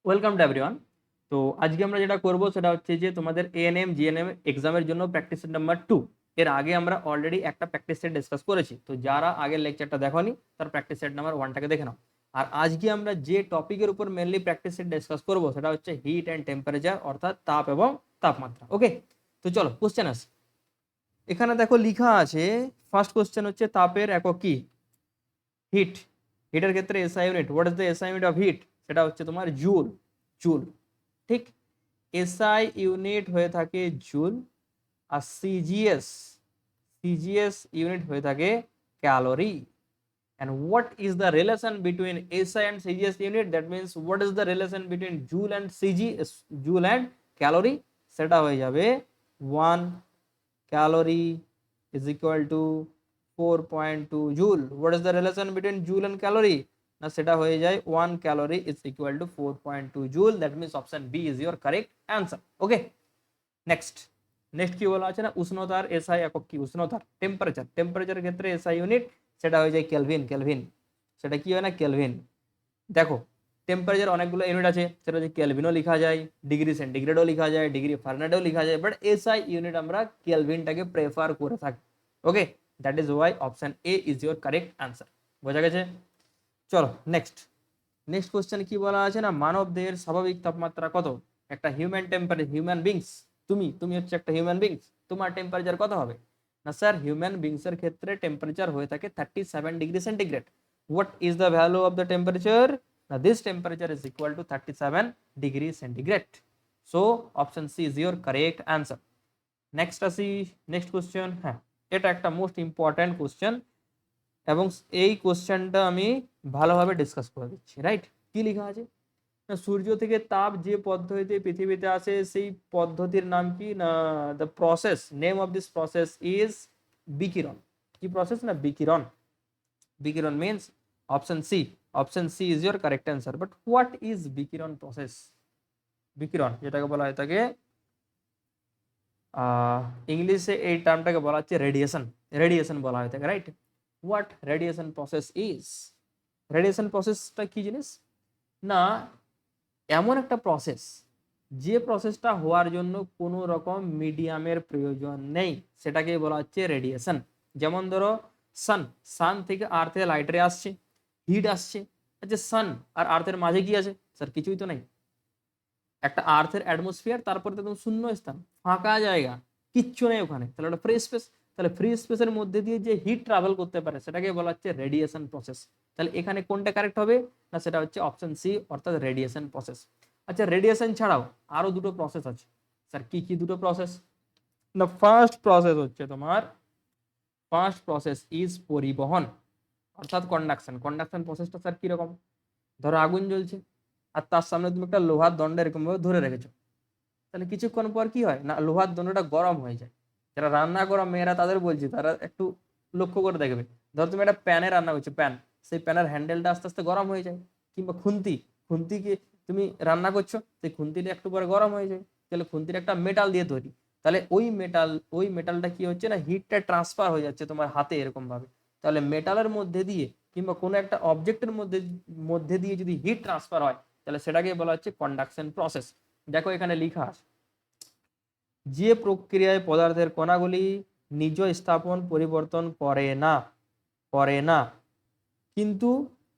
Welcome to everyone. তো আজকে আমরা যেটা করব সেটা হচ্ছে যে তোমাদের এএনএম জিএনএম এক্সামের জন্য প্র্যাকটিস সেট নাম্বার 2। এর আগে আমরা অলরেডি একটা প্র্যাকটিস সেট ডিসকাস করেছি, তো যারা আগের লেকচারটা দেখোনি তার প্র্যাকটিস সেট নাম্বার 1টাকে দেখে নাও। আর আজকে আমরা যে টপিকের উপর মেনলি প্র্যাকটিস সেট ডিসকাস করব সেটা হচ্ছে হিট অ্যান্ড টেম্পারেচার, অর্থাৎ তাপ এবং তাপমাত্রা। ওকে, তো চলো কোশ্চেন আসি। এখানে দেখো লিখা আছে, ফার্স্ট কোশ্চেন হচ্ছে তাপের একক কি? হিট। হিটের ক্ষেত্রে SI unit, what is the SI unit of heat? সেটা হচ্ছে তোমার জুল। জুল, ঠিক। এসআই ইউনিট হয়ে থাকে জুল, আর সিজিএস সিজিএস ইউনিট হয়ে থাকে calorie. and what is the relation between SI and CGS unit? That means what is the relation between joule and CGS, joule and calorie? সেটা হয়ে যাবে 1 calorie is equal to 4.2 joule. What is the relation between joule and calorie? না সেটা হয়ে যায় 1 calorie is equal to 4.2 joule. That means option B is your correct answer. Okay, next next কি বলা আছে না, উষ্ণতার এসআই একক কি? উষ্ণতার টেম্পারেচার, টেম্পারেচারের ক্ষেত্রে এসআই ইউনিট সেটা হয়ে যায় কেলভিন। কেলভিন সেটা কি হয় না, কেলভিন। দেখো টেম্পারেচার অনেকগুলো ইউনিট আছে, সেটা হচ্ছে কেলভিনও লেখা যায়, ডিগ্রি সেন্টিগ্রেডও লেখা যায়, ডিগ্রি ফারেনহাইটও লেখা যায়, বাট এসআই ইউনিট আমরা কেলভিনটাকে প্রেফার করে থাকি। Okay, that is why option A is your correct answer. বোঝা গেছে? চলো নেক্সট। নেক্সট কোশ্চেন কি বলা আছে না, মানব দেহের স্বাভাবিক তাপমাত্রা কত? একটা হিউম্যান টেম্পারেচার, হিউম্যান বিংস, তুমি তুমি হচ্ছে একটা হিউম্যান বিংস, তোমার টেম্পারেচার কত হবে? না স্যার, হিউম্যান বিংস এর ক্ষেত্রে টেম্পারেচার হয়ে থাকে 37 degree centigrade. What is the value of the temperature? না this temperature is equal to 37 degree centigrade. So option C is your correct answer. Next আসি, নেক্সট কোশ্চেন। হ্যাঁ, এটা একটা মোস্ট ইম্পর্ট্যান্ট কোশ্চেন এবং এই কোশ্চেনটা আমি ভালোভাবে ডিসকাস করে দিচ্ছি। রাইট, কি লেখা আছে না, সূর্য থেকে তাপ যে পদ্ধতিতে পৃথিবীতে আসে সেই পদ্ধতির নাম কি? না the process, name of this process is বিকিরণ। কি প্রসেস? না বিকিরণ। বিকিরণ means option C. Option C is your correct answer. But what is বিকিরণ প্রসেস? বিকিরণ যেটাকে বলা হয় থাকে ইংলিশে এই টার্মটাকে বলা হচ্ছে রেডিয়েশন। রেডিয়েশন বলা হয় থাকে, right. What radiation process is? Radiation প্রসেসটা কি জিনিস না, এমন একটা প্রসেস যে প্রসেসটা হওয়ার জন্য কোনো রকম মিডিয়ামের প্রয়োজন নেই, সেটাকে বলা হচ্ছে রেডিয়েশন। যেমন ধরো সান, সান থেকে আর্থে লাইট রে আসছে, হিট আসছে। আচ্ছা, সান আর আর্থের মাঝে কি আছে? স্যার কিছুই তো নাই। একটা আর্থের অ্যাটমসফিয়ার, তারপরে তো একদম শূন্য স্থান, ফাঁকা জায়গা, কিচ্ছু নেই ওখানে, তাহলে ওটা ফ্রি স্পেস। তাহলে ফ্রি স্পেসের মধ্যে দিয়ে যে হিট ট্রাভেল করতে পারে সেটাকে বলা হচ্ছে রেডিয়েশন প্রসেস। তাহলে এখানে কোনটা কারেক্ট হবে? না সেটা হচ্ছে অপশন সি, অর্থাৎ রেডিয়েশন প্রসেস। আচ্ছা, রেডিয়েশন ছাড়াও আরো দুটো প্রসেস আছে। স্যার কি কি দুটো প্রসেস? না ফার্স্ট প্রসেস হচ্ছে তোমার, ফার্স্ট প্রসেস ইজ পরিবহন, অর্থাৎ কন্ডাকশন। কন্ডাকশন প্রসেসটা স্যার কিরকম? ধরো আগুন জ্বলছে আর তার সামনে তুমি একটা লোহার দণ্ড এরকম ভাবে ধরে রেখেছো, তাহলে কিছুক্ষণ পর কি হয় না, লোহার দণ্ডটা গরম হয়ে যায়। যারা রান্না করা মেয়েরা তাদের বলছি, তারা একটু লক্ষ্য করে দেখবে। ধরো তুমি একটা প্যানে রান্না করছো, প্যান, সেই প্যানের হ্যান্ডেলটা আস্তে আস্তে গরম হয়ে যায়। কিংবা খুন্তি, খুন্তিকে তুমি রান্না করছো, সেই খুন্তিটা একটু পরে গরম হয়ে যায়। তাহলে খুন্তির একটা মেটাল দিয়ে তৈরি, তাহলে ওই মেটালটা কি হচ্ছে না, হিটটা ট্রান্সফার হয়ে যাচ্ছে তোমার হাতে এরকম ভাবে। তাহলে মেটালের মধ্যে দিয়ে কিংবা কোনো একটা অবজেক্টের মধ্যে মধ্যে দিয়ে যদি হিট ট্রান্সফার হয়, তাহলে সেটাকে বলা হচ্ছে কন্ডাকশন প্রসেস। দেখো এখানে লেখা আছে, যে প্রক্রিয়ায় পদার্থের কণাগুলি নিজ স্থাপন পরিবর্তন করে না কিন্তু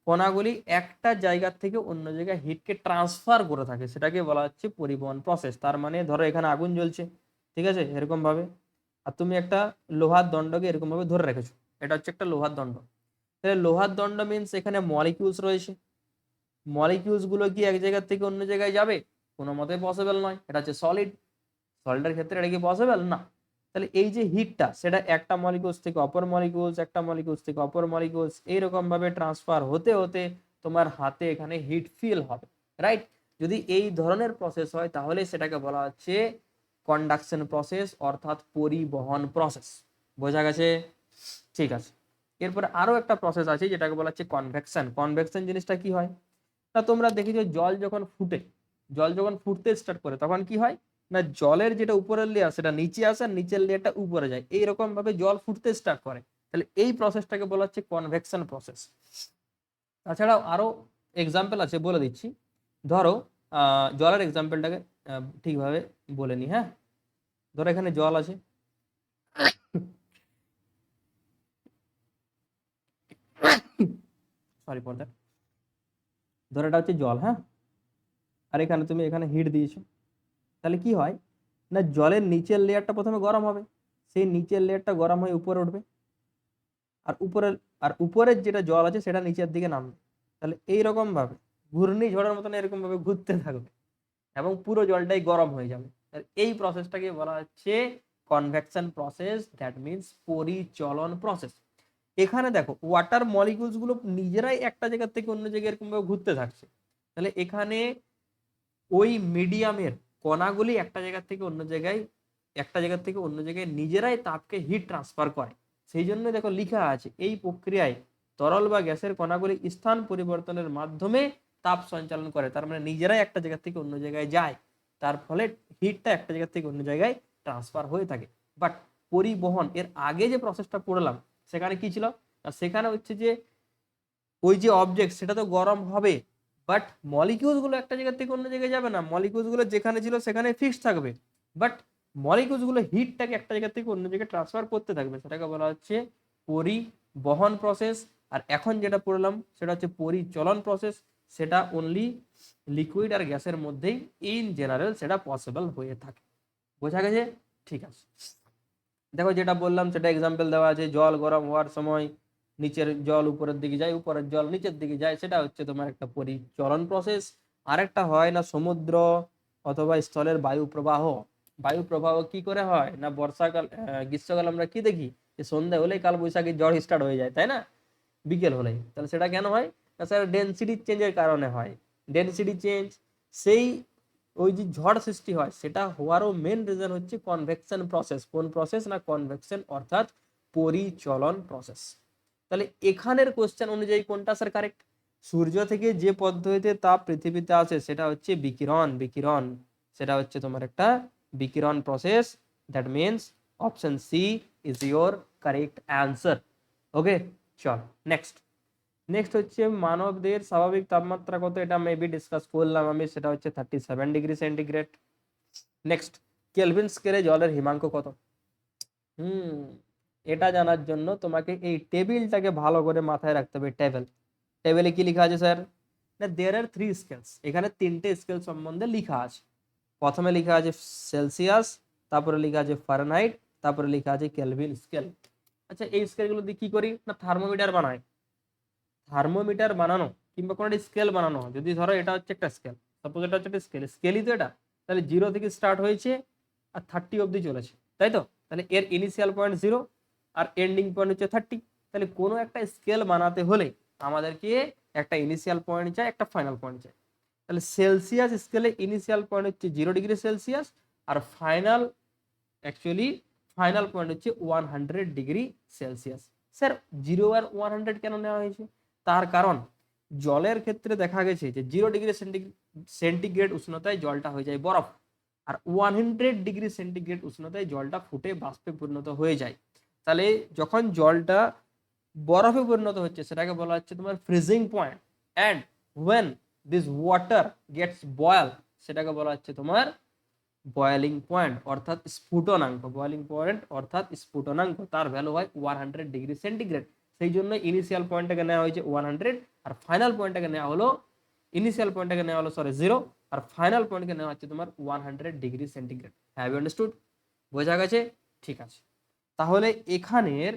কণাগুলি একটা জায়গা থেকে অন্য জায়গায় হিটকে ট্রান্সফার করে থাকে, সেটাকে বলা হচ্ছে পরিবহন প্রসেস। তার মানে ধরো এখানে আগুন জ্বলছে, ঠিক আছে, এরকম ভাবে, আর তুমি একটা লোহার দণ্ডকে এরকম ভাবে ধরে রেখেছো, এটা হচ্ছে একটা লোহার দণ্ড। তাহলে লোহার দণ্ড মিন্স এখানে মলিকিউলস রয়েছে। মলিকিউলস গুলো কি এক জায়গা থেকে অন্য জায়গায় যাবে? কোনো মতে পসিবল নয়, এটা হচ্ছে সলিড। সলিডের ক্ষেত্রে এটা কি পসিবল না। তাহলে এই যে হিটটা, সেটা একটা মলিকিউলস থেকে অপর মলিকিউলস, একটা মলিকিউলস থেকে অপর মলিকিউলস, এইরকম ভাবে ট্রান্সফার হতে হতে তোমার হাতে এখানে হিট ফিল হবে, রাইট। যদি এই ধরনের প্রসেস হয় তাহলে সেটাকে বলা হচ্ছে কন্ডাকশন প্রসেস, অর্থাৎ পরিবহন প্রসেস। বোঝা গেছে? ঠিক আছে। এরপরে আরো একটা প্রসেস আছে যেটাকে বলা হচ্ছে কনভেকশন। কনভেকশন জিনিসটা কি হয় না, তোমরা দেখেছো জল যখন ফুটে, জল যখন ফুটতে স্টার্ট করে তখন কি হয় না, জলের যেটা উপরের লেয়ার সেটা নিচে আসে, আর নিচের লেয়ারটা উপরে যায়, এইরকম ভাবে জল ফুটতে স্টার্ট করে। তাহলে এই প্রসেসটাকে বলা হচ্ছে কনভেকশন প্রসেস। তাছাড়াও আরো এক্সাম্পল আছে, বলে দিচ্ছি। ধরো জলের এক্সাম্পলটাকে ঠিকভাবে বলে নি। হ্যাঁ, ধরো এখানে জল আছে, সরি ফর দ্যাট। ধরো এটা হচ্ছে জল, হ্যাঁ, আর এখানে তুমি এখানে হিট দিয়েছো, তাহলে কি হয় না, জলের নিচের লেয়ারটা প্রথমে গরম হবে, সেই নিচের লেয়ারটা গরম হয়ে উপরে উঠবে, আর উপরের উপরের যেটা জল আছে সেটা নিচের দিকে নামবে। তাহলে এইরকম ভাবে ঘূর্ণিঝড়ের মতন এরকম ভাবে ঘুরতে থাকবে এবং পুরো জলটাই গরম হয়ে যাবে। আর এই প্রসেসটাকে বলা হচ্ছে কনভেকশন প্রসেস, দ্যাট মিন্স পরিচলন প্রসেস। এখানে দেখো ওয়াটার মলিকিউলস গুলো নিজেরাই একটা জায়গা থেকে অন্য জায়গায় এরকম ভাবে ঘুরতে থাকছে। তাহলে এখানে ওই মিডিয়ামের কণাগুলি একটা জায়গা থেকে অন্য জায়গায় নিজেরাই তাপকে হিট ট্রান্সফার করে। সেই জন্য দেখো লিখা আছে এই প্রক্রিয়ায় তরল বা গ্যাসের কণাগুলি স্থান পরিবর্তনের মাধ্যমে তাপ সঞ্চালন করে। তার মানে নিজেরাই একটা জায়গা থেকে অন্য জায়গায় যায়, তার ফলে হিটটা একটা জায়গা থেকে অন্য জায়গায় ট্রান্সফার হয়ে থাকে। বাট পরিবহন এর আগে যে প্রসেসটা পড়লাম সেখানে কি ছিল, সেখানে হচ্ছে যে ওই যে অবজেক্ট সেটা তো গরম হবে, বাট মলিকিউলস গুলো একটা জায়গা থেকে অন্য জায়গায় যাবে না, মলিকিউলস গুলো যেখানে ছিল সেখানে ফিক্সড থাকবে। বাট মলিকিউলস গুলো হিটটাকে একটা জায়গা থেকে অন্য জায়গায় ট্রান্সফার করতে থাকবে, সেটাকে বলা হচ্ছে পরিবহন প্রসেস। আর এখন যেটা পড়লাম সেটা হচ্ছে পরিচলন প্রসেস, সেটা অনলি লিকুইড আর গ্যাসের মধ্যেই ইন জেনারেল সেটা পসিবল হয়ে থাকে। বোঝা গেছে? ঠিক আছে, দেখো যেটা বললাম সেটা এক্সাম্পল দেওয়া আছে, জল গরম হওয়ার সময় নিচের জল উপরের দিকে যায়, উপরের জল নিচের দিকে যায়, সেটা হচ্ছে তোমার একটা পরিচলন প্রসেস। আরেকটা হয় না সমুদ্র অথবা স্থলের বায়ু প্রবাহ। বায়ু প্রবাহ কি করে হয় না, বর্ষাকাল গ্রীষ্মকাল আমরা কি দেখি যে সন্ধ্যা হলেই কাল বৈশাখী ঝড় স্টার্ট হয়ে যায়, তাই না, বিকেল হলেই। তাহলে সেটা কেন হয় না স্যার, ডেনসিটি চেঞ্জের কারণে হয়। ডেনসিটি চেঞ্জ, সেই ওই যে ঝড় সৃষ্টি হয় সেটা হওয়ারও মেন রিজন হচ্ছে কনভেকশন প্রসেস। কোন প্রসেস না, কনভেকশন অর্থাৎ পরিচলন প্রসেস। তাহলে এখানের কোশ্চেন অনুযায়ী কোনটা স্যার কারেক্ট? সূর্য থেকে যে পদ্ধতিতে তাপ পৃথিবীতে আসে সেটা হচ্ছে বিকিরণ। বিকিরণ সেটা হচ্ছে তোমার একটা বিকিরণ process, that means option C is your correct answer. Okay, চল নেক্সট। নেক্সট হচ্ছে মানবদের স্বাভাবিক তাপমাত্রা কত, এটা মেবি ডিসকাস করলাম আমি, সেটা হচ্ছে 37 ডিগ্রি সেন্টিগ্রেড। নেক্সট, কেলভিন স্কেলে জলের হিমাঙ্ক কত? হুম, এটা জানার জন্য তোমাকে এই টেবিলটাকে ভালো করে মাথায় রাখতে হবে। টেবিলে কি লেখা আছে স্যার না, দেয়ার আর 3 স্কেলস, এখানে 3টে স্কেল সম্বন্ধে লেখা আছে। প্রথমে লেখা আছে সেলসিয়াস, তারপরে লেখা আছে ফারেনহাইট, তারপরে লেখা আছে কেলভিন স্কেল। আচ্ছা, এই স্কেলগুলো দিয়ে কি করি না, থার্মোমিটার বানাই। থার্মোমিটার বানানো কিংবা কোনো একটা স্কেল বানানো হয়, যদি ধরো এটা হচ্ছে একটা স্কেল, সাপোজ এটা হচ্ছে একটা স্কেলই তো এটা, তাহলে 0 থেকে স্টার্ট হয়েছে আর 30 অবধি চলেছে, তাই তো। তাহলে এর ইনিশিয়াল পয়েন্ট 0 আর এন্ডিং পয়েন্ট হচ্ছে 30। তাহলে কোনো একটা স্কেল বানাতে হলে আমাদেরকে একটা ইনিশিয়াল পয়েন্ট চাই, একটা ফাইনাল পয়েন্ট চাই। তাহলে সেলসিয়াস স্কেলে ইনিশিয়াল পয়েন্ট হচ্ছে 0 ডিগ্রি সেলসিয়াস, আর অ্যাকচুয়ালি ফাইনাল পয়েন্ট হচ্ছে 100 ডিগ্রি সেলসিয়াস। স্যার 0 আর 100 কেন নেওয়া হয়েছে? তার কারণ জলের ক্ষেত্রে দেখা গেছে যে 0 ডিগ্রি সেন্টিগ্রেড উষ্ণতায় জলটা হয়ে যায় বরফ, আর 100 ডিগ্রি সেন্টিগ্রেড উষ্ণতায় জলটা ফুটে বাষ্পে পরিণত হয়ে যায়। তাহলে যখন জলটা বরফে পরিণত হচ্ছে সেটাকে বলা হচ্ছে তোমার freezing point, and when this water gets boil সেটাকে বলা হচ্ছে তোমার বয়েলিং পয়েন্ট অর্থাৎ স্ফুটনাঙ্ক। বয়েলিং পয়েন্ট অর্থাৎ স্ফুটনাঙ্ক, তার ভ্যালু হয় 100 ডিগ্রি সেন্টিগ্রেড। সেই জন্য ইনিশিয়াল পয়েন্টটাকে নেওয়া হয়েছে 100, আর ফাইনাল পয়েন্টটাকে নেওয়া হলো, ইনিশিয়াল পয়েন্টটাকে নেওয়া হলো সরি 0, আর ফাইনাল পয়েন্টকে নেওয়া হচ্ছে তোমার 100 degree centigrade. Have you understood? বোঝা গেছে? ঠিক আছে, তাহলে এখানের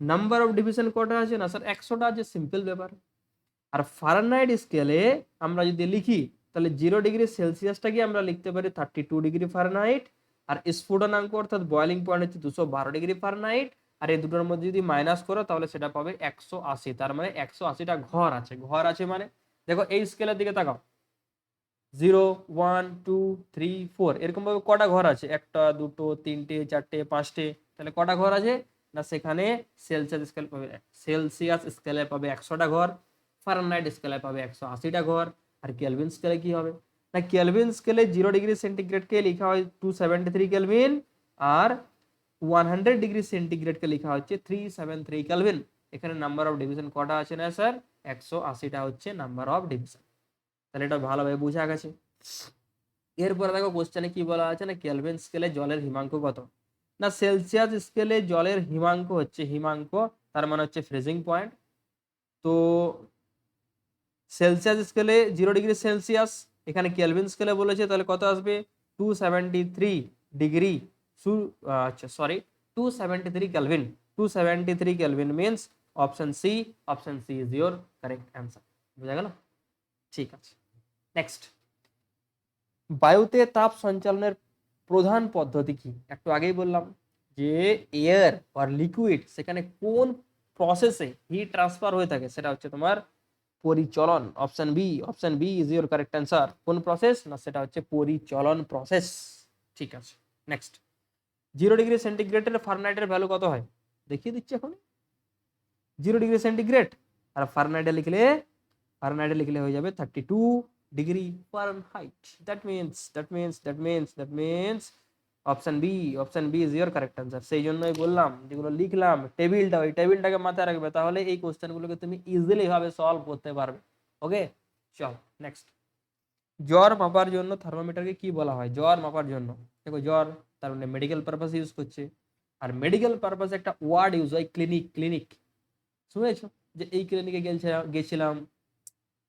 নাম্বার অফ ডিভিশন কটা আছে না স্যার, 100টা আছে, সিম্পল ব্যাপার। আর ফারেনহাইট স্কেলে আমরা যদি লিখি তাহলে 0 ডিগ্রি সেলসিয়াসটাকে আমরা লিখতে পারি 32 ডিগ্রি ফারেনহাইট, আর স্ফুটনাঙ্ক অর্থাৎ বয়লিং পয়েন্ট হচ্ছে 212 ডিগ্রি ফারেনহাইট। আর এই দুটোর মধ্যে যদি মাইনাস করো তাহলে সেটা পাবে 180। তার মানে 180টা ঘর আছে। ঘর আছে মানে দেখো এই স্কেলের দিকে তাকাও, 0 1 2 3 4 এরকম ভাবে কটা ঘর আছে, একটা দুটো তিনটে চারটে পাঁচটে, তাহলে কটা ঘর আছে না, সেখানে সেলসিয়াস স্কেলে পাবে 100টা ঘর, ফারেনহাইট স্কেলে পাবে 180টা ঘর। আর কেলভিন স্কেলে কি হবে না, কেলভিন স্কেলে 0 ডিগ্রি সেন্টিগ্রেডকে লেখা হয় 273 কেলভিন, আর 100 ডিগ্রি সেন্টিগ্রেডকে লেখা হচ্ছে 373 কেলভিন। এখানে নাম্বার অফ ডিভিশন কটা আছে না স্যার, 180টা হচ্ছে নাম্বার অফ ডিভিশন। তাহলে এটা ভালোভাবে বোঝা গেছে। এরপরে দেখো কোশ্চেনে কি বলা আছে না, কেলভিন স্কেলে জলের হিমাঙ্ক কত? না সেলসিয়াস স্কেলে জলের হিমাঙ্ক হচ্ছে হিমাঙ্ক, তার মানে হচ্ছে ফ্রিজিং পয়েন্ট। তো সেলসিয়াস স্কেলে 0 ডিগ্রি সেলসিয়াস, এখানে কেলভিন স্কেলে বলেছে, তাহলে কত আসবে? 273 ডিগ্রি। আচ্ছা sorry, 273 kelvin. 273 kelvin means option C. Option C is your correct answer. বোঝা গেল? ঠিক আছে, নেক্সট। বায়ুতে তাপ সঞ্চালনের প্রধান পদ্ধতি কি? একটু আগেই বললাম যে এয়ার আর লিকুইড, সেখানে কোন প্রসেসে হিট ট্রান্সফার হয়ে থাকে, সেটা হচ্ছে তোমার পরিচলন। Option B. Option B is your correct answer. কোন প্রসেস? না সেটা হচ্ছে পরিচলন প্রসেস। ঠিক আছে, নেক্সট। 0 ডিগ্রি সেন্টিগ্রেডের ফারেনহাইটের ভ্যালু কত হয়? দেখিয়ে দিচ্ছি এখন। 0 ডিগ্রি সেন্টিগ্রেড আর ফারেনহাইটে লিখলে হয়ে যাবে 32 degree Fahrenheit. That means option B. Option B is your correct answer. সেই জন্যই বললাম যেগুলো লিখলাম টেবিলটা, ওই টেবিলটাকে মাথায় রাখবে, তাহলে এই কোশ্চেনগুলোকে তুমি ইজিলি ভাবে সলভ করতে পারবে। ওকে, চল নেক্সট। জ্বর মাপার জন্য থার্মোমিটারকে কি বলা হয়? জ্বর মাপার জন্য, দেখো জ্বর, তার মানে মেডিকেল পারপাস ইউজ করছে। আর মেডিকেল পারপাসে একটা ওয়ার্ড ইউজ হয়, ক্লিনিক। ক্লিনিক শুনেছো? যে এই ক্লিনিকে গেছিলাম,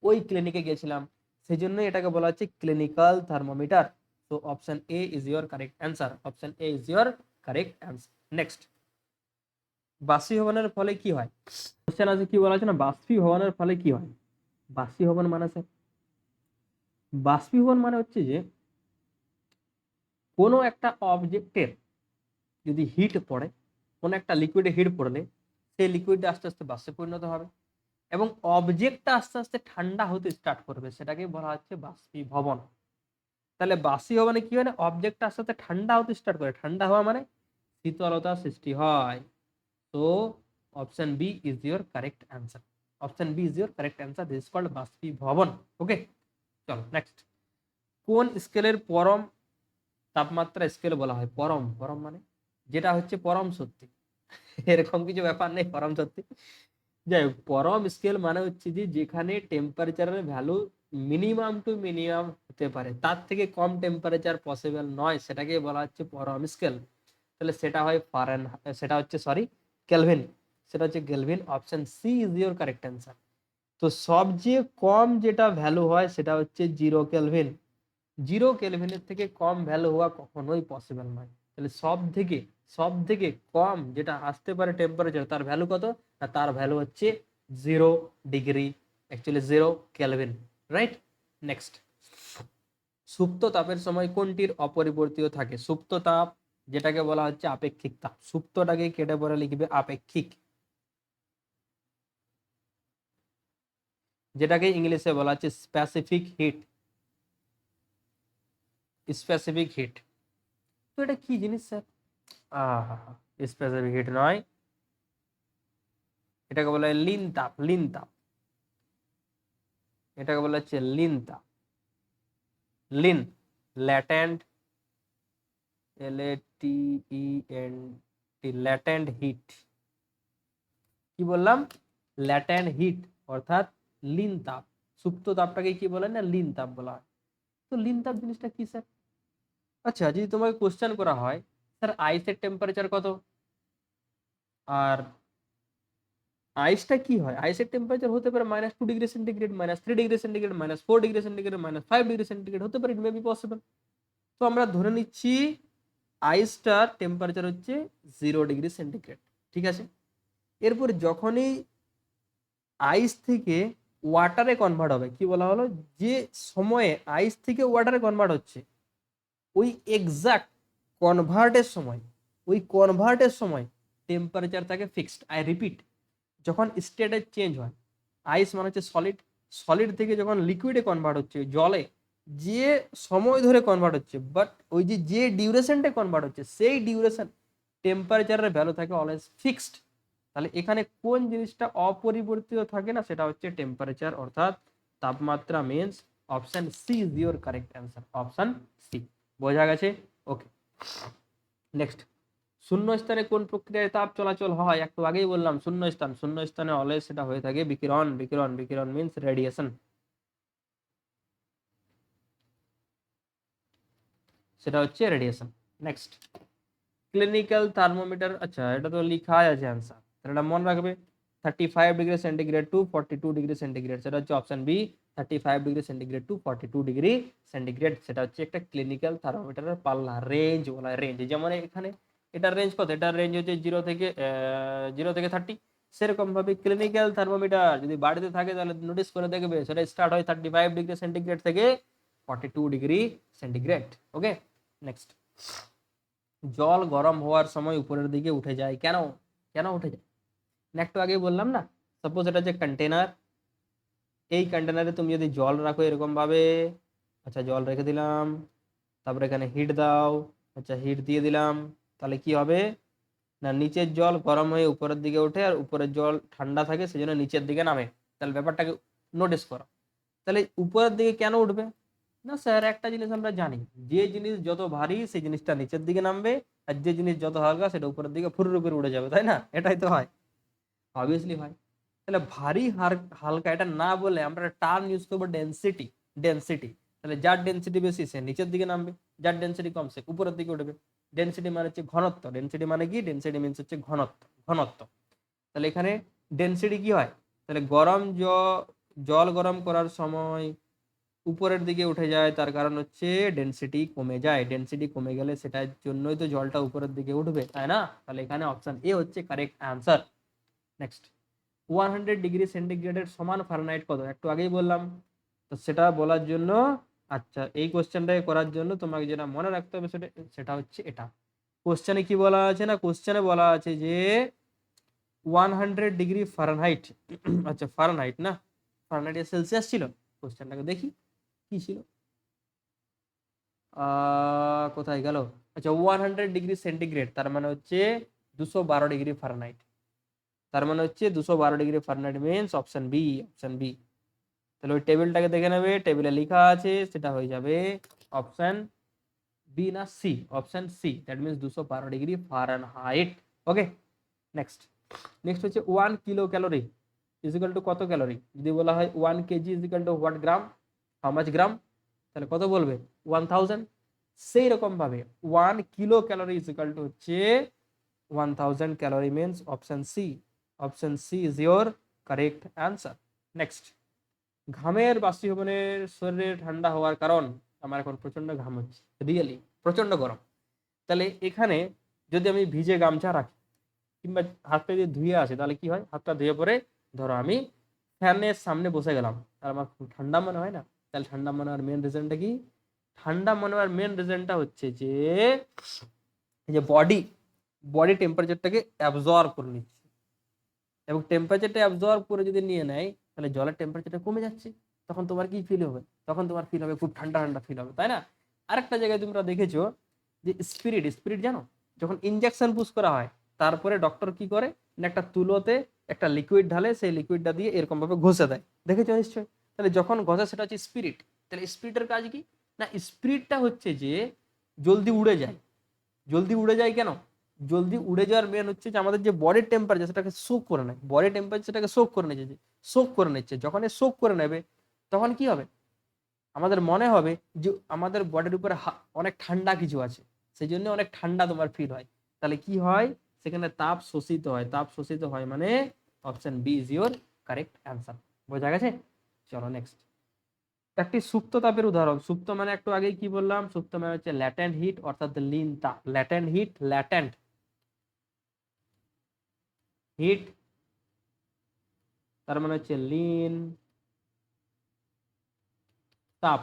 ওই ক্লিনিকে গেছিলাম, সেই জন্য এটাকে বলা হচ্ছে ক্লিনিক্যাল থার্মোমিটার। তো option A is your correct answer. Option A is your correct answer. Next. বাষ্পীভবনের ফলে কি হয়? কোশ্চেন আছে কি বলা আছে না, বাষ্পীভবনের ফলে কি হয়? বাষ্পীভবন মানে স্যার, বাষ্পীভবন মানে হচ্ছে যে কোনো একটা অবজেক্টের যদি হিট পড়ে, কোনো একটা লিকুইডে হিট পড়লে সেই লিকুইডটা আস্তে আস্তে বাষ্পে পরিণত হবে এবং অবজেক্টটা আস্তে আস্তে ঠান্ডা হতে স্টার্ট করবে, সেটাকে বলা হচ্ছে বাষ্পীভবন। তাহলে বাষ্পীভবনে কি হয় না, অবজেক্টটা আস্তে আস্তে ঠান্ডা হতে স্টার্ট করে, ঠান্ডা হওয়া মানে শীতলতা সৃষ্টি হয়। তো option B is your correct answer. Option B is your correct answer. This is called বাষ্পীভবন। ওকে, চলো নেক্সট। কোন স্কেলের পরম তাপমাত্রা স্কেল বলা হয়? পরম, পরম মানে যেটা হচ্ছে পরম সত্যি, এরকম কিছু ব্যাপার নেই পরম সত্যি। যাই হোক, পরম স্কেল মানে হচ্ছে যে যেখানে টেম্পারেচারের ভ্যালু মিনিমাম টু মিনিমাম হতে পারে, তার থেকে কম টেম্পারেচার পসিবল নয়, সেটাকে বলা হচ্ছে পরম স্কেল। তাহলে সেটা হয় সেটা হচ্ছে সরি কেলভিন। সেটা হচ্ছে kelvin. Option C is your correct answer. তো সবচেয়ে কম যেটা ভ্যালু হয় সেটা হচ্ছে 0 কেলভিন। 0 কেলভিনের থেকে কম ভ্যালু হওয়া কখনোই পসিবল নয়। তাহলে সব থেকে কম যেটা আসতে পারে টেম্পারেচার, তার ভ্যালু কত? না তার ভ্যালু হচ্ছে 0 degree, actually 0 kelvin. Right, next. সুপ্ত তাপের সময় কোনটির অপরিবর্তিত থাকে? সুপ্ত তাপ যেটাকে বলা হচ্ছে আপেক্ষিক তাপ। সুপ্তটাকে কেটে পরে লিখবে আপেক্ষিক, যেটাকে ইংলিশে বলা হচ্ছে স্পেসিফিক হিট। স্পেসিফিক হিট, তো এটা কি জিনিস স্যার? স্পেসিফিক হিট নয়, এটাকে বলা হয় লিন তাপ। লিন তাপ, এটাকে বলা হচ্ছে লিন তাপ। লিন, ল্যাটেন্ট, LATENT, ল্যাটেন্ট হিট। কি বললাম? ল্যাটেন্ট হিট অর্থাৎ লিন তাপ। সুপ্ত তাপটাকে কি বলে না, লিন তাপ বলা হয়। তো লিন তাপ জিনিসটা কি স্যার? আচ্ছা, যদি তোমাকে কোশ্চেন করা হয় স্যার আইসের টেম্পারেচার কত, আর আইসটা কি হয়, আইসের টেম্পারেচার হতে পারে -2 degree centigrade, -3 degree centigrade, -4 degree centigrade, -5 degree centigrade, হতে পারে, ইট মে বি পসিবল। তো আমরা ধরে নিচ্ছি আইসটার টেম্পারেচার হচ্ছে 0 ডিগ্রি সেন্টিগ্রেড। ঠিক আছে, এরপর যখনই আইস থেকে ওয়াটারে কনভার্ট হবে, কি বলা হলো, যে সময়ে আইস থেকে ওয়াটারে কনভার্ট হচ্ছে ওই এক্সাক্ট কনভার্টের সময়, ওই কনভার্টের সময় টেম্পারেচার থাকে ফিক্সড। আই রিপিট, যখন স্টেটের চেঞ্জ হয়, আইস মানে হচ্ছে সলিড, সলিড থেকে যখন লিকুইডে কনভার্ট হচ্ছে, জলে যে সময় ধরে কনভার্ট হচ্ছে, বাট ওই যে ডিউরেশনটা কনভার্ট হচ্ছে, সেই ডিউরেশন টেম্পারেচারের ভ্যালু থাকে অলওয়েজ ফিক্সড। তাহলে এখানে কোন জিনিসটা অপরিবর্তিত থাকে না, সেটা হচ্ছে টেম্পারেচার অর্থাৎ তাপমাত্রা। Means option C is your correct answer. Option C. বোঝা গেছে? Okay, next. শূন্য স্থানে কোন প্রক্রিয়ায় তাপ চলাচল হয়? একটু আগেই বললাম শূন্য স্থান। শূন্য স্থানে অলওয়েজ সেটা হয়ে থাকে বিকিরণ। বিকিরণ, বিকিরণ মিন্স রেডিয়েশন। সেটা হচ্ছে রেডিয়েশন। নেক্সট, ক্লিনিক্যাল থার্মোমিটার, আচ্ছা এটা তো লিখাই আছে অ্যান্সার, এটা মনে রাখবে। 35 degree centigrade to 42 degree centigrade, সেটা হচ্ছে option B. 35 degree centigrade to 42 degree centigrade, সেটা হচ্ছে একটা ক্লিনিক্যাল থার্মোমিটারের পাল্লা, রেঞ্জ বলা হয়, রেঞ্জ। যেমন এখানে এটার রেঞ্জ কত, এটার রেঞ্জ হচ্ছে 0 থেকে 30। সেরকম ভাবে ক্লিনিক্যাল থার্মোমিটার যদি বাড়িতে থাকে তাহলে নোটিস করে দেখবে সেটা স্টার্ট হয় 35 ডিগ্রি সেন্টিগ্রেড থেকে 42 ডিগ্রি সেন্টিগ্রেড। ওকে, নেক্সট, জল গরম হওয়ার সময় উপরের দিকে উঠে যায় কেন? কেন উঠে যায়? একটু আগে বললাম না, সাপোজ এটা যে কন্টেনার, এই কন্টেনারে তুমি যদি জল রাখো এরকম ভাবে, আচ্ছা জল রেখে দিলাম, তারপরে এখানে হিট দাও, আচ্ছা হিট দিয়ে দিলাম, তাহলে কি হবে না, নিচের জল গরম হয়ে উপরের দিকে ওঠে আর উপরের জল ঠান্ডা থাকে সেজন্য নিচের দিকে নামে। তাহলে ব্যাপারটাকে নোটিস করো। তাহলে উপরের দিকে কেন উঠবে? না স্যার, একটা জিনিস আমরা জানি, যে জিনিস যত ভারী সেই জিনিসটা নিচের দিকে নামবে, আর যে জিনিস যত হালকা সেটা উপরের দিকে ফুরুর উপরে উড়ে যাবে, তাই না? এটাই তো হয়, অবভিয়াসলি হয়। তাহলে ভারী হালকা এটা না বলে আমরা টার্ম ইউজ করবো ডেন্সিটি। ডেন্সিটি, তাহলে যার ডেন্সিটি বেশি সে নিচের দিকে নামবে, যার ডেন্সিটি কম সে উপরের দিকে উঠবে। ডেন্সিটি মানে হচ্ছে ঘনত্ব, ডেন্সিটি মানে কি, ডেন্সিটি মিনস হচ্ছে ঘনত্ব, ঘনত্ব। তাহলে এখানে ডেন্সিটি কি হয়, তাহলে জল গরম করার সময় উপরের দিকে উঠে যায়, তার কারণ হচ্ছে ডেন্সিটি কমে যায়, ডেন্সিটি কমে গেলে সেটার জন্যই তো জলটা উপরের দিকে উঠবে, তাই না? তাহলে এখানে অপশন এ হচ্ছে কারেক্ট অ্যান্সার। নেক্সট, 100 ডিগ্রি সেন্টিগ্রেডের সমান ফারেনহাইট কত? একটু আগেই বললাম, তো সেটা বলার জন্য, আচ্ছা এই কোশ্চেনটাকে করার জন্য তোমাকে যেটা মনে রাখতে হবে সেটা সেটা হচ্ছে এটা। কোশ্চেনে কি বলা আছে না, কোশ্চেনে বলা আছে যে 100 ডিগ্রি ফারেনহাইট, আচ্ছা ফারেনহাইট না, ফারেনহাইট সেলসিয়াস ছিল। কোশ্চেনটাকে দেখি কি ছিল, কোথায় গেল, আচ্ছা 100 ডিগ্রি সেন্টিগ্রেড তার মানে হচ্ছে 212 ডিগ্রি ফারেনহাইট, তার মানে হচ্ছে 212 degree Fahrenheit means option B, option B. তাহলে ওই টেবিলটাকে দেখে নেবে, টেবিলে লেখা আছে, সেটা হয়ে যাবে অপশন বি না C, option C, that means 212 degree Fahrenheit. Okay, next, next হচ্ছে 1 কিলো ক্যালোরি ইজিক্যাল টু কত ক্যালোরি? যদি বলা হয় 1 KG equal to what gram, how much gram, তাহলে কত বলবে? 1000। সেই রকম ভাবে 1 কিলো ক্যালোরি ইজিক্যাল টু হচ্ছে 1000 calorie means option C, option C is your correct answer. Next, ঘামের বাষ্পীভবনের শরীরে ঠান্ডা হওয়ার কারণ, আমার এখন প্রচন্ড ঘাম হচ্ছে, রিয়েলি প্রচন্ড গরম। তাহলে এখানে যদি আমি ভিজে গামছা রাখি কিংবা হাতটা যদি ধুয়ে আসে তাহলে কি হয়, হাতটা ধুয়ে পরে ধরো আমি ফ্যানের সামনে বসে গেলাম, আর আমার খুব ঠান্ডা মনে হয় না। তাহলে ঠান্ডা মনে হওয়ার মেন রিজনটা কি? ঠান্ডা মনে হওয়ার মেন রিজনটা হচ্ছে যে এই যে বডি বডি টেম্পারেচারটাকে অ্যাবজর্ব করে নিচ্ছে, এবং টেম্পারেচারটা অ্যাবজর্ব করে যদি নিয়ে নেয় তাহলে জলের টেম্পারেচারটা কমে যাচ্ছে। তখন তোমার কি ফিল হবে? তখন তোমার ফিল হবে খুব ঠান্ডা ঠান্ডা ফিল হবে, তাই না? আরেকটা জায়গায় তোমরা দেখেছো যে স্পিরিট, স্পিরিট জানো, যখন ইনজেকশন পুশ করা হয় তারপরে ডক্টর কি করে না, একটা তুলোতে একটা লিকুইড ঢালে, সেই লিকুইডটা দিয়ে এরকম ভাবে ঘষে দেয়, দেখেছো নিশ্চয়ই? তাহলে যখন ঘষে সেটা হচ্ছে স্পিরিট। তাহলে স্পিরিটের কাজ কি না, স্পিরিটটা হচ্ছে যে জলদি উড়ে যায়। জলদি উড়ে যায় কেন? জলদি উড়ে যাওয়ার মেন হচ্ছে যে আমাদের যে বডির টেম্পারেচার সেটাকে শোক করে নেয়, বডি টেম্পারেচারটাকে শোক করে নিচ্ছে, শোক করে নিচ্ছে। যখন এ শোক করে নেবে তখন কি হবে, আমাদের মনে হবে যে আমাদের বডির উপরে অনেক ঠান্ডা কিছু আছে, সেই জন্য অনেক ঠান্ডা তোমার ফিল হয়। তাহলে কি হয়, সেখানে তাপ শোষিত হয়, তাপ শোষিত হয় মানে option B is your correct answer. বোঝা গেছে? চলো নেক্সট, একটি সুপ্ত তাপের উদাহরণ। সুপ্ত মানে একটু আগেই কি বললাম, সুপ্ত মানে হচ্ছে ল্যাটেন্ট হিট অর্থাৎ লিন তাপ, ল্যাটেন্ট হিট, ল্যাটেন্ট হিট তার মানে হচ্ছে লিন তাপ।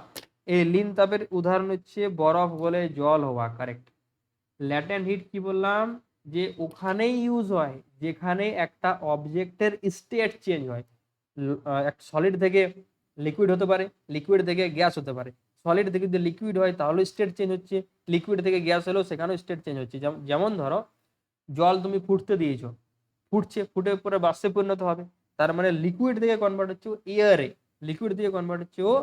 এই লিন তাপের উদাহরণ হচ্ছে বরফ গলে জল হওয়া, কারেক্ট। ল্যাটেন্ট হিট কি বললাম, যে ওখানেই ইউজ হয় যেখানে একটা অবজেক্টের স্টেট চেঞ্জ হয়। একটা সলিড থেকে লিকুইড হতে পারে, লিকুইড থেকে গ্যাস হতে পারে। সলিড থেকে যদি লিকুইড হয় তাহলে স্টেট চেঞ্জ হচ্ছে, লিকুইড থেকে গ্যাস হলেও সেখানেও স্টেট চেঞ্জ হচ্ছে। যেমন ধরো জল তুমি ফুটতে দিয়েছো, ফুটছে, ফুটে পরে বাষ্পে পরিণত হবে, তার মানে লিকুইড থেকে কনভার্ট হচ্ছে ও এয়ারে, লিকুইড থেকে কনভার্ট হচ্ছে ও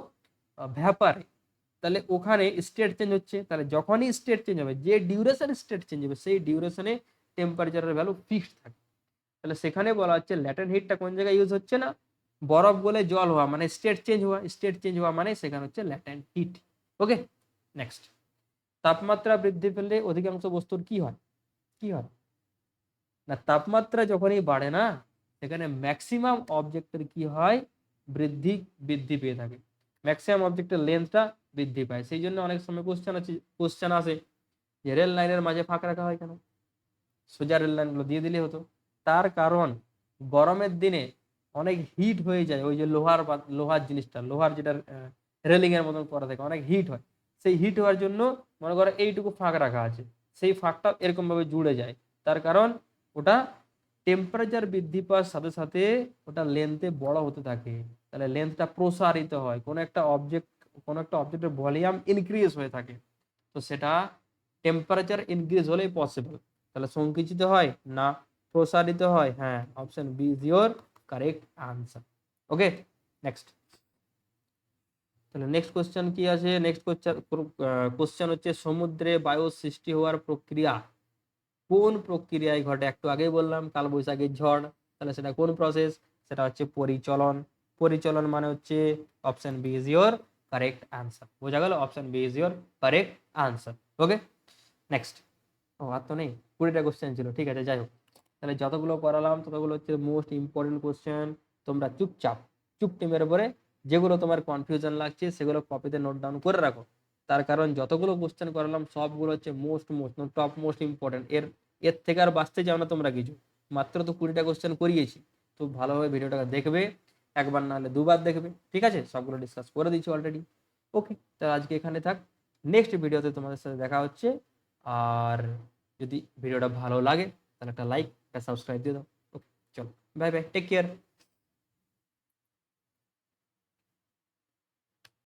ভ্যাপারে। তাহলে ওখানে স্টেট চেঞ্জ হচ্ছে, তাহলে যখনই স্টেট চেঞ্জ হবে, যে ডিউরেশন স্টেট চেঞ্জ হবে সেই ডিউরেশনে টেম্পারেচারের ভ্যালু ফিক্সড থাকে। তাহলে সেখানে বলা হচ্ছে ল্যাটেন্ট হিটটা কোন জায়গায় ইউজ হচ্ছে না, বরফ গলে জল হওয়া মানে স্টেট চেঞ্জ হওয়া, স্টেট চেঞ্জ হওয়া মানে সেখানে হচ্ছে ল্যাটেন্ট হিট। ওকে, নেক্সট, তাপমাত্রা বৃদ্ধি পেলে অধিকাংশ বস্তুর কি হয়? কি হয় না, তাপমাত্রা যখনই বাড়ে না, সেখানে ম্যাক্সিমাম অবজেক্টের কি হয়, বৃদ্ধি বৃদ্ধি পেয়ে থাকে, ম্যাক্সিমাম অবজেক্টের লেন্থটা বৃদ্ধি পায়। সেই জন্য অনেক সময় কোশ্চেন আসে যে রেল লাইনের মাঝে ফাঁক রাখা হয় কেন, সোজা রেল লাইনগুলো দিয়ে দিলে হতো। তার কারণ গরমের দিনে অনেক হিট হয়ে যায়, ওই যে লোহার জিনিসটা, লোহার যেটা রেলিং এর মতন করা থাকে, অনেক হিট হয়। সেই হিট হওয়ার জন্য মনে করো এইটুকু ফাঁক রাখা আছে, সেই ফাঁকটা এরকম ভাবে জুড়ে যায়। তার কারণ ওটা টেম্পারেচার বৃদ্ধি পাওয়ার সাথে সাথে ওটা লেন্থে বড় হতে থাকে, তাহলে লেন্থটা প্রসারিত হয়, কোনো একটা অবজেক্টের ভলিউম ইনক্রিজ হয়ে থাকে। তো সেটা টেম্পারেচার ইনক্রিজ হলেই পসিবল। তাহলে সংকুচিত হয় না, প্রসারিত হয়। হ্যাঁ, option B is your correct answer. Okay, next. তাহলে নেক্সট কোশ্চেন কি আছে? নেক্সট কোশ্চেন হচ্ছে সমুদ্রে বায়ু সৃষ্টি হওয়ার প্রক্রিয়া কোন প্রক্রিয়ায় ঘটে? একটু আগেই বললাম কালবৈশাখীর ঝড়। তাহলে সেটা কোন প্রসেস? সেটা হচ্ছে পরিচলন। পরিচলন মানে হচ্ছে option B is your correct answer. বোঝা গেল? Option B is your correct answer. Okay, next. ও আর তো নেই, 20টা কোশ্চেন ছিল, ঠিক আছে, যাই হোক। তাহলে যতগুলো করালাম ততগুলো হচ্ছে মোস্ট ইম্পর্টেন্ট কোশ্চেন। তোমরা চুপ টিমের উপরে যেগুলো তোমার কনফিউশন লাগছে সেগুলো কপিতে নোট ডাউন করে রাখো। তার কারণ যতগুলো কোশ্চেন করালাম সবগুলো হচ্ছে মোস্ট টপ মোস্ট ইম্পর্টেন্ট। এর এর থেকে আর বাঁচতে চাও না তোমরা কিছু, মাত্র তো 20টা কোশ্চেন করিয়েছি। তো ভালোভাবে ভিডিওটা দেখবে, একবার না হলে দুবার দেখবে, ঠিক আছে? সবগুলো ডিসকাস করে দিচ্ছি অলরেডি। ওকে, তাহলে আজকে এখানে থাক, নেক্সট ভিডিওতে তোমাদের সাথে দেখা হচ্ছে। আর যদি ভিডিওটা ভালো লাগে তাহলে একটা লাইক, একটা সাবস্ক্রাইব দিয়ে দাও। ওকে, চলো, বাই বাই, টেক কেয়ার।